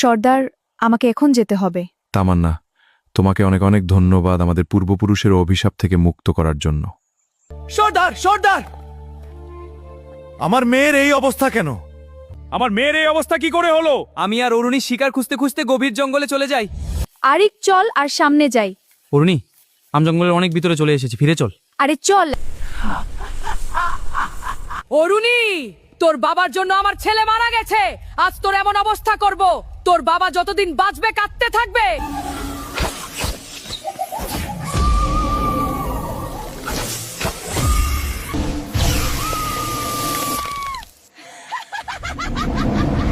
সর্দার, আমাকে এখন যেতে হবে। তামান্না, তোমাকে অনেক অনেক ধন্যবাদ আমাদের পূর্বপুরুষের অভিশাপ থেকে মুক্ত করার জন্য। সর্দার, সর্দার, আমার মেয়ের এই অবস্থা কেন? আমার মেয়ের এই অবস্থা কি করে হলো? আমি আর অরুণী শিকার খুঁজতে খুঁজতে গভীর জঙ্গলে চলে যাই। আরিক, চল আর সামনে যাই। অরুণী, আম জঙ্গলের অনেক ভিতরে চলে এসেছি, ফিরে চল। আরে চল। অরুণী, তোর বাবার জন্য আমার ছেলে মারা গেছে। আজ তোর এমন অবস্থা করব, তোর বাবা যতদিন বাঁচবে কাঁদতে থাকবে।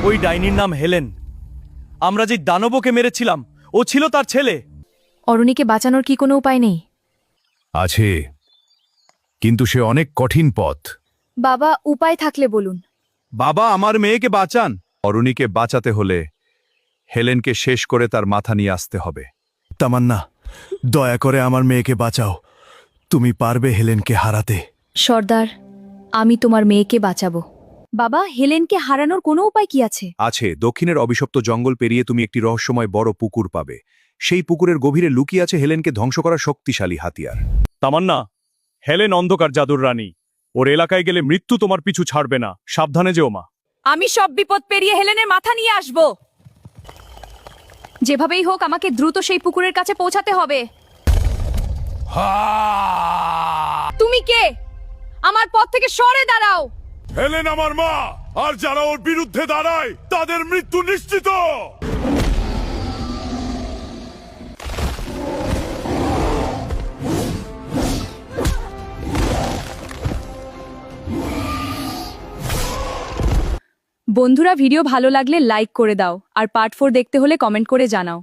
ওই ডাইনির নাম হেলেন। আমরা যে দানবকে মেরেছিলাম ও ছিল তার ছেলে। অরুণীকে বাঁচানোর কি কোনো উপায় নেই? আছে, কিন্তু সে অনেক কঠিন পথ। বাবা, উপায় থাকলে বলুন। বাবা, আমার মেয়েকে বাঁচান। অরুণীকে বাঁচাতে হলে হেলেনকে শেষ করে তার মাথা নিয়ে আসতে হবে। তামান্না, দয়া করে আমার মেয়েকে বাঁচাও। তুমি পারবে হেলেনকে হারাতে। সর্দার, আমি তোমার মেয়েকে বাঁচাবো। বাবা, হেলেনকে হারানোর কোনো উপায় কি আছে? আছে, দক্ষিণের অভিশপ্ত জঙ্গল পেরিয়ে তুমি একটি রহস্যময় বড় পুকুর পাবে। সেই পুকুরের গভীরে লুকিয়ে আছে হেলেনকে ধ্বংস করা শক্তিশালী হাতিয়ার। তামান্না, হেলেন অন্ধকার জাদুর রানী। ওর এলাকায় গেলে মৃত্যু তোমার পিছু ছাড়বে না। সাবধানে যেও মা। আমি সব বিপদ পেরিয়ে হেলেনের মাথা নিয়ে আসব। যেভাবেই হোক আমাকে দ্রুত সেই পুকুরের কাছে পৌঁছাতে হবে। তুমি কে? আমার পথ থেকে সরে দাঁড়াও। হেলেন আমার মা, আর যারা ওর বিরুদ্ধে দাঁড়ায় তাদের মৃত্যু নিশ্চিত। বন্ধুরা, ভিডিও ভালো লাগলে লাইক করে দাও আর পার্ট 4 দেখতে হলে কমেন্ট করে জানাও।